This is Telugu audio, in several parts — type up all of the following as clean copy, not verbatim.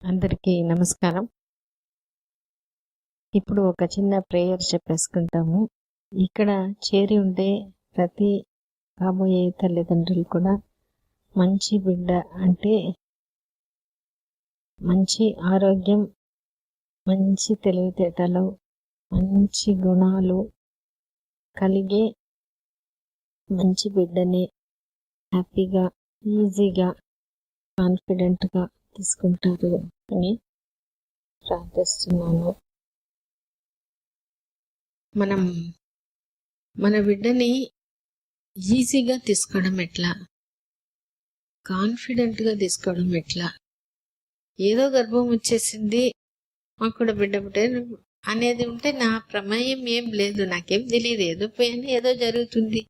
అందరికీ నమస్కారం. ఇప్పుడు ఒక చిన్న ప్రేయర్ చెప్పేసుకుంటాము. ఇక్కడ చేరి ఉండే ప్రతి కాబోయే తల్లిదండ్రులు కూడా మంచి బిడ్డ అంటే మంచి ఆరోగ్యం, మంచి తెలివితేటలు, మంచి గుణాలు కలిగే మంచి బిడ్డని హ్యాపీగా, ఈజీగా, కాన్ఫిడెంట్గా తీసుకుంటారు అని ప్రార్థిస్తున్నాను. మనం మన బిడ్డని ఈజీగా తీసుకోవడం ఎట్లా, కాన్ఫిడెంట్గా తీసుకోవడం ఎట్లా? ఏదో గర్భం వచ్చేసింది, మాకు కూడా బిడ్డ పుట్టే అనేది ఉంటే నా ప్రమేయం ఏం లేదు, నాకేం తెలియదు, ఏదో పోయినా ఏదో జరుగుతుంది,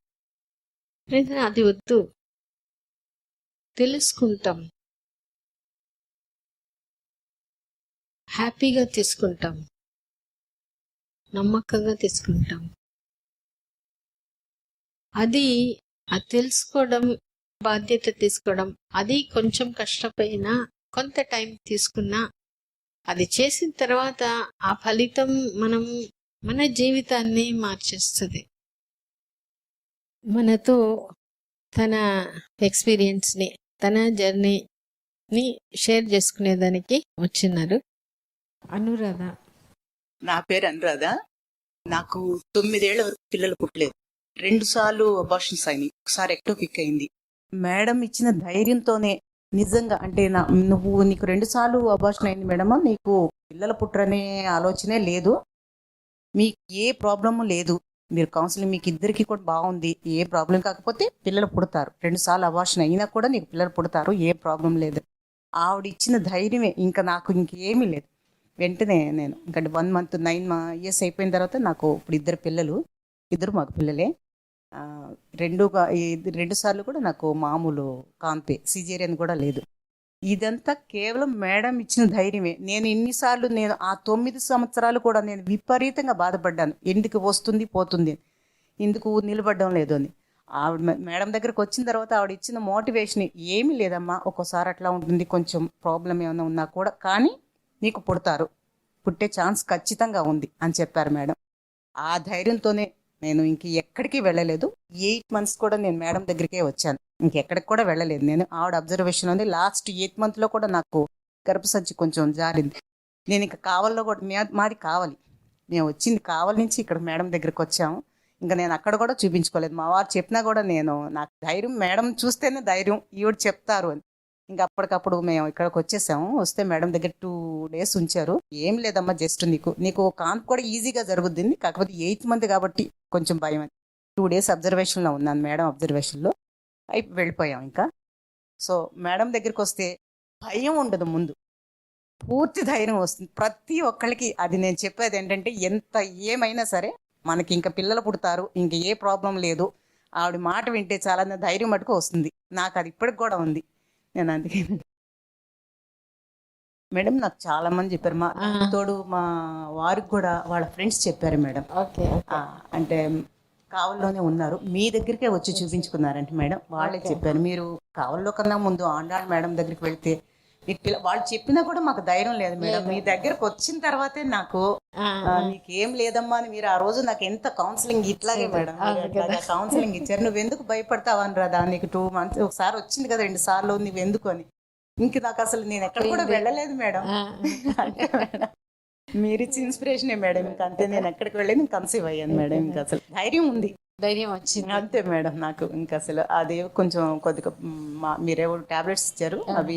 అది వద్దు. తెలుసుకుంటాం, హ్యాపీగా తీసుకుంటాం, నమ్మకంగా తీసుకుంటాం. అది తెలుసుకోవడం, బాధ్యత తీసుకోవడం, అది కొంచెం కష్టపోయినా, కొంత టైం తీసుకున్నా, అది చేసిన తర్వాత ఆ ఫలితం మన జీవితాన్ని మార్చేస్తుంది. మనతో తన ఎక్స్పీరియన్స్ని, తన జర్నీని షేర్ చేసుకునేదానికి వచ్చినారు అనురాధ. నా పేరు అనురాధ. నాకు 9 ఏళ్ల వరకు పిల్లలు పుట్టలేదు. 2 సార్లు అబార్షన్స్ అయినాయి. ఒకసారి ఎక్టోపిక్ అయింది. మేడం ఇచ్చిన ధైర్యంతోనే నిజంగా అంటే నీకు 2 సార్లు అబార్షన్ అయింది మేడమా, నీకు పిల్లలు పుట్టరనే ఆలోచనే లేదు, మీకు ఏ ప్రాబ్లము లేదు, మీరు కౌన్సిలింగ్ మీకు ఇద్దరికి కూడా బాగుంది, ఏ ప్రాబ్లం కాకపోతే పిల్లలు పుడతారు, 2 సార్లు అబార్షన్ అయినా కూడా నీకు పిల్లలు పుడతారు, ఏ ప్రాబ్లం లేదు. ఆవిడ ఇచ్చిన ధైర్యమే, ఇంకా నాకు ఇంకేమీ లేదు. వెంటనే నేను ఇంకా 1 మంత్ 9 ఇయర్స్ అయిపోయిన తర్వాత నాకు ఇప్పుడు 2 పిల్లలు, 2 మగ పిల్లలే. 2 సార్లు కూడా నాకు మామూలు కాన్పే, సిజేరియన్ కూడా లేదు. ఇదంతా కేవలం మేడం ఇచ్చిన ధైర్యమే. నేను ఇన్నిసార్లు ఆ 9 సంవత్సరాలు కూడా నేను విపరీతంగా బాధపడ్డాను, ఎందుకు వస్తుంది పోతుంది, ఎందుకు నిలబడడం లేదు అని. ఆవిడ మేడం దగ్గరకు వచ్చిన తర్వాత ఆవిడ ఇచ్చిన మోటివేషన్, ఏమీ లేదమ్మా, ఒక్కోసారి అట్లా ఉంటుంది, కొంచెం ప్రాబ్లం ఏమైనా ఉన్నా కూడా, కానీ నీకు పుడతారు, పుట్టే ఛాన్స్ ఖచ్చితంగా ఉంది అని చెప్పారు మేడం. ఆ ధైర్యంతోనే నేను ఎక్కడికి వెళ్ళలేదు. 8 months కూడా నేను మేడం దగ్గరికే వచ్చాను, ఇంకెక్కడికి కూడా వెళ్ళలేదు. నేను ఆవిడ అబ్జర్వేషన్ ఉంది. లాస్ట్ 8 monthలో కూడా నాకు గర్భసంచి కొంచెం జారింది. నేను కావల్లో కూడా, మాది కావాలి, మేము వచ్చింది కావలి నుంచి ఇక్కడ మేడం దగ్గరికి వచ్చాము. ఇంకా నేను అక్కడ కూడా చూపించుకోలేదు. మా వారు చెప్పినా కూడా నాకు ధైర్యం, మేడం చూస్తేనే ధైర్యం, ఈవిడ చెప్తారు అని. ఇంకా అప్పటికప్పుడు మేము ఇక్కడికి వచ్చేసాము. వస్తే మేడం దగ్గర 2 days ఉంచారు. ఏం లేదమ్మా, జస్ట్ నీకు కాన్పు కూడా ఈజీగా జరుగుద్ది, కాకపోతే 8 month కాబట్టి కొంచెం భయం అని 2 days అబ్జర్వేషన్లో ఉన్నాను, మేడం అబ్జర్వేషన్లో వెళ్ళిపోయాం. ఇంకా సో మేడం దగ్గరికి వస్తే భయం ఉండదు, ముందు పూర్తి ధైర్యం వస్తుంది ప్రతి ఒక్కరికి. అది నేను చెప్పేది ఏంటంటే, ఎంత ఏమైనా సరే మనకి ఇంకా పిల్లలు పుడతారు, ఇంక ఏ ప్రాబ్లం లేదు, ఆవిడ మాట వింటే చాలా ధైర్యం మటుకు వస్తుంది. నాకు అది ఇప్పటికి కూడా ఉంది. నేను అందుకే మేడం, నాకు చాలా మంది చెప్పారు, మా తోడు మా వారికి కూడా వాళ్ళ ఫ్రెండ్స్ చెప్పారు మేడం. అంటే కావల్లోనే ఉన్నారు, మీ దగ్గరికే వచ్చి చూపించుకున్నారంటే మేడం, వాళ్ళే చెప్పారు, మీరు కావల్లో కన్నా ముందు ఆండాళ్ మేడం దగ్గరికి వెళ్తే మీకు వాళ్ళు చెప్పినా కూడా మాకు ధైర్యం లేదు మేడం, మీ దగ్గరకు వచ్చిన తర్వాతే నాకు నీకేం లేదమ్మా అని మీరు ఆ రోజు నాకు ఎంత కౌన్సిలింగ్ ఇట్లాగే మేడం కౌన్సిలింగ్ ఇచ్చారు. నువ్వు ఎందుకు భయపడతావు అని రాదా, నీకు 2 months ఒకసారి వచ్చింది కదా, 2 సార్లు నువ్వు ఎందుకు అని. నాకు అసలు నేను ఎక్కడ కూడా వెళ్ళలేదు మేడం. అంటే మేడం మీరు ఇచ్చి ఇన్స్పిరేషనే మేడం, అంతే. నేను ఎక్కడికి వెళ్ళేది కన్సీవ్ అయ్యాను మేడం. అసలు ధైర్యం ఉంది, ధైర్యం వచ్చింది అంతే మేడం. నాకు అసలు అది కొంచెం కొద్దిగా మీరే టాబ్లెట్స్ ఇచ్చారు, అవి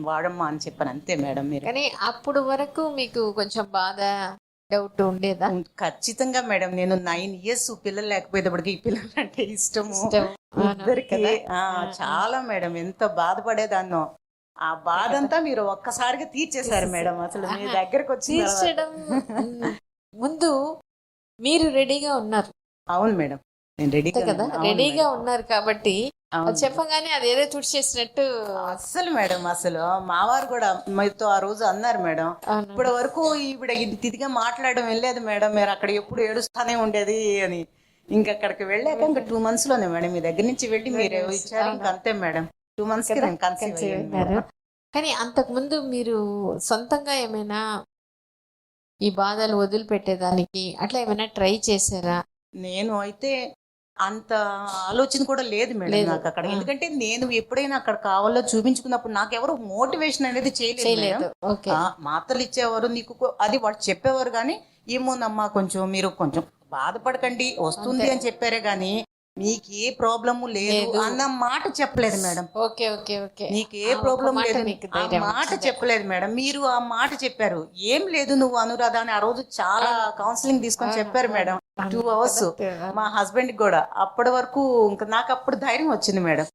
వాడమ్మా అని చెప్పాను, అంతే మేడం. మీరు కానీ అప్పుడు వరకు మీకు కొంచెం బాధ, డౌట్ ఉండేదా? ఖచ్చితంగా మేడం. నేను 9 years పిల్లలు లేకపోయేటప్పటికి ఈ పిల్లలు అంటే ఇష్టము ఇద్దరికి. చాలా మేడం, ఎంత బాధపడేదాన్నో. ఆ బాధ అంతా మీరు ఒక్కసారిగా తీర్చేశారు మేడం. అసలు మీ దగ్గరకు వచ్చి తీర్చడం ముందు మీరు రెడీగా ఉన్నారు. అవును మేడం, నేను రెడీ కదా, రెడీగా ఉన్నారు కాబట్టి చెప్పగానే అదేదో తుడిచేసినట్టు. అస్సలు మేడం, అసలు మావారు కూడా మీతో ఆ రోజు అన్నారు మేడం, ఇప్పటి వరకు ఈవిడ ఇదిగా మాట్లాడడం వెళ్ళలేదు మేడం, మీరు అక్కడ ఎప్పుడు ఏడుస్తానే ఉండేది అని. అక్కడికి వెళ్ళాక ఇంకా 2 months లోనే మేడం మీ దగ్గర నుంచి వెళ్ళి మీరు ఇచ్చారు, అంతే మేడం. 2 months కి నేను కన్సీవ్ అయ్యాను. కానీ అంతకుముందు మీరు సొంతంగా ఏమైనా ఈ బాధలు వదిలిపెట్టేదానికి అట్లా ఏమైనా ట్రై చేశారా? నేను అయితే అంత ఆలోచన కూడా లేదు మేడం లేదు. నాకు అక్కడ. ఎందుకంటే నేను ఎప్పుడైనా అక్కడ కావాలో చూపించుకున్నప్పుడు నాకు ఎవరు మోటివేషన్ అనేది చేయలేదు చేయలేదు. మేడం. ఓకే. మాత్రలు ఇచ్చేవారు నీకు అది వాళ్ళు చెప్పేవారు కానీ ఏమోనమ్మా కొంచెం మీరు కొంచెం బాధపడకండి వస్తుంది అంతే. అని చెప్పారే గాని మీకు ఏ ప్రాబ్లము లేదు లేదు. అన్న మాట చెప్పలేదు మేడం. Okay okay okay. నీకు ఏ ప్రాబ్లం మాట లేదు మీకు ఆ ధైర్యం మాట వచ్చింది. చెప్పలేదు మేడం. మీరు ఆ మాట చెప్పారు ఏం లేదు నువ్వు అనురాధ అని ఆ రోజు చాలా కౌన్సిలింగ్ తీసుకొని చెప్పారు మేడం. 2 hours మా హస్బెండ్ కూడా. అప్పటి వరకు ఇంకా నాకు అప్పుడు ధైర్యం వచ్చింది మేడం.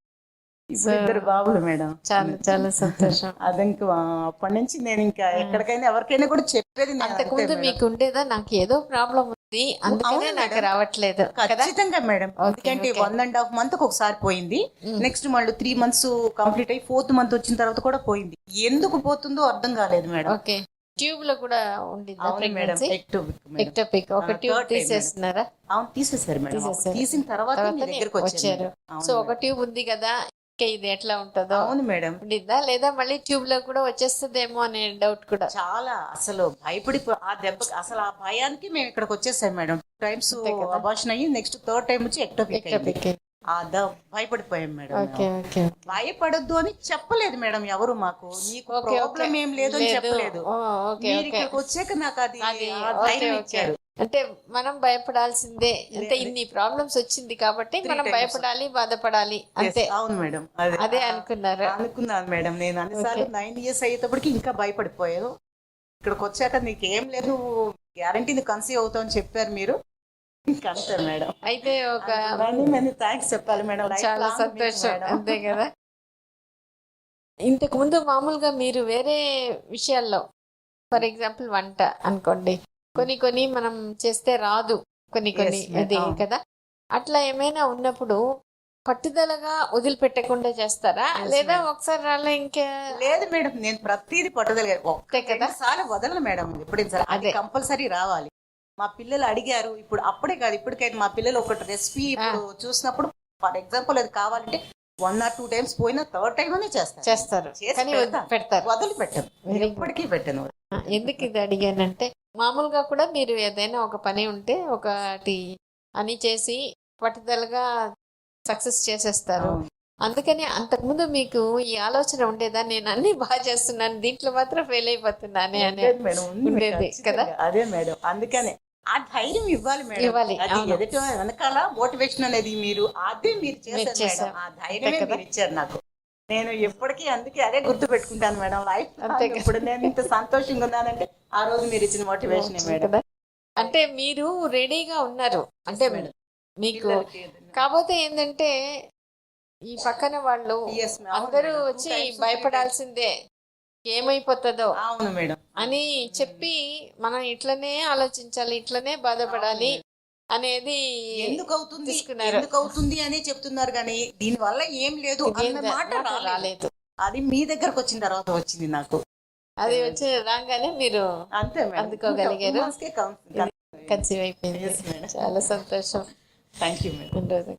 ఇప్పుడు 2 బాబులు మేడం. చాలా చాలా సంతోషం. అది ఇంకా అప్పటి నుంచి నేను ఇంకా ఎక్కడికైనా ఎవరికైనా కూడా చెప్పేది నేను అంతే అంతకుముందు మేడం. మీకు ఉండేదా నాకు ఏదో ప్రాబ్లం ఉంది అందుకనే అవును నాకు మేడం. రావట్లేదు కదా? ఖచ్చితంగా మేడం. ఎందుకంటే ఓకే. 1.5 month ఒకసారి పోయింది. నెక్స్ట్ మళ్ళీ 3 months కంప్లీట్ అయ్యి 4th month వచ్చిన తర్వాత కూడా పోయింది. ఎందుకు పోతుందో అర్థం కాలేదు మేడం. ఓకే. ట్యూబ్ లో కూడా ఉండిందా అవును madam. Pregnancy? ectopic madam. Ectopic ఒక third ట్యూబ్ time మేడం. తీసేస్తున్నారా? అవును తీసేశారు మేడం. తీసేశారు. తీసిన తర్వాత మీ తర్వాతనే దగ్గరకు వచ్చారు. సో ఒక ట్యూబ్ ఉంది కదా ఇంకా ఇది ఎట్లా ఉంటుందో అవును మేడం. ఉండిద్దా లేదా మళ్ళీ ట్యూబ్ లో కూడా వచ్చేస్తుందేమో అనే డౌట్ కూడా. చాలా అసలు భయపడి ఆ దెబ్బకి అసలు ఆ భయానికి మేము ఇక్కడికి వచ్చేసాం మేడం. 2 times అంతే కదా. అబార్షన్ అయ్యి నెక్స్ట్ 3rd time వచ్చి ఎక్టోపిక్ అయింది. ఎక్టోపిక్. భయపడిపోయాం మేడం. Okay okay. భయపడొద్దు అని చెప్పలేదు మేడం ఎవరు మాకు. నీకు ఓకే, ప్రాబ్లం ఓకే. ఏం లేదు అని లేదు. చెప్పలేదు. ఓ, ఓకే మీరు ఓకే. ఇక్కడికి వచ్చాక నాకు అది అది ఆ ఓకే ధైర్యం ఓకే. ఇచ్చారు. అంటే మనం భయపడాల్సిందే అంటే లేదు. ఇన్ని ప్రాబ్లమ్స్ వచ్చింది కాబట్టి 3 మనం times. భయపడాలి బాధపడాలి Yes, అంతే. అవును మేడం. అదే అనుకున్నారు. అనుకున్నాను మేడం. నేను అన్నిసార్లు 9 years అయ్యేటప్పటికి ఇంకా భయపడిపోయాను. ఇక్కడికి వచ్చాక నీకేం లేదు గ్యారంటీ నువ్వు కన్సీవ్ అవుతావు అని చెప్పారు మీరు. ఇంకా అంతే మేడం. అయితే ఒక మెనీ థ్యాంక్స్ చెప్పాలి మేడం. Life చాలా long సంతోషం మేడం. అంతే కదా. ఇంతకు ముందు మామూలుగా మీరు వేరే విషయాల్లో ఫర్ ఎగ్జాంపుల్ వంట అనుకోండి కొన్ని కొన్ని మనం చేస్తే రాదు కొన్ని కొన్ని Yes, ma'am. అది అవును. కదా అట్లా ఏమైనా ఉన్నప్పుడు పట్టుదలగా వదిలిపెట్టకుండా చేస్తారా Yes, లేదా ma'am. ఒకసారి రాలే ఇంకా లేదు మేడం నేను ప్రతిదీ పట్టుదల అంతే కదా. సార్లు వదలను మేడం. ఎప్పుడైనా సరే అది అదే. కంపల్సరీ రావాలి. మా పిల్లలు అడిగారు ఇప్పుడు అప్పుడే కాదు ఇప్పటికైతే మా పిల్లలు ఒకటి రెసిపీ ఇప్పుడు చూసినప్పుడు ఫర్ ఎగ్జాంపుల్ అది కావాలంటే 1 or 2 times పోయినా 3rd time లోనే చేస్తారు. చేస్తారు చేసి కానీ పెడతా. పెడతారు. వదిలి పెట్టను. Very good. ఎప్పటికీ పెట్టను. ఎందుకు ఇది అడిగానంటే మామూలుగా కూడా మీరు ఏదైనా ఒక పని ఉంటే ఒకటి అని చేసి పట్టుదలగా సక్సెస్ చేసేస్తారు. అవును. అందుకని అంతకుముందు మీకు ఈ ఆలోచన ఉండేదా నేను అన్ని బాగా చేస్తున్నాను దీంట్లో మాత్రం ఫెయిల్ అయిపోతున్నానే అనే ఉండేది మేడం. ఉంది ఉండేది ఖచ్చితంగా. కదా. అదే మేడం. అందుకనే ఆ ధైర్యం ఇవ్వాలి మేడం. ఇవ్వాలి, అది అవును. ఎదుట వెనకాల మోటివేషన్ అనేది మీరు అదే మీరు చేశారు చేశారు. మేడం. ఆ ధైర్యమే కదా. మీరు ఇచ్చారు నాకు. నేను ఎప్పటికీ అందుకే అదే గుర్తు పెట్టుకుంటాను మేడం. లైఫ్ అంతే కదా. ఇప్పుడు నేను ఇంత సంతోషంగా ఉన్నానంటే ఆ రోజు మీరు ఇచ్చిన మోటివేషన్ మేడం. కదా. అంటే మీరు రెడీగా ఉన్నారు అంటే మేడం. మీకు పిల్లలకి ఏదైనా- కాకపోతే ఏంటంటే ఈ పక్కన వాళ్ళు Yes, ma'am. అవును అందరూ మేడం. 2 వచ్చి times, 3 times. భయపడాల్సిందే ఏమైపోతుందో అవును మేడం. అని చెప్పి మనం ఇట్లనే ఆలోచించాలి ఇట్లనే బాధపడాలి అనేది ఎందుకు అవుతుంది తీసుకున్నారు. ఎందుకు అవుతుంది అని చెప్తున్నారు కానీ దీని వల్ల ఏం లేదు అన్న మాట రాలేదు. రాలేదు. అది మీ దగ్గరకు వచ్చిన తర్వాత వచ్చింది నాకు. అది వచ్చి రాగానే మీరు అంతే మేడం. అందుకోగలిగారు. 2 months కే కన్సీవ్ అయిపోయింది. Yes, madam. చాలా సంతోషం. Thank you madam. ఉండదు.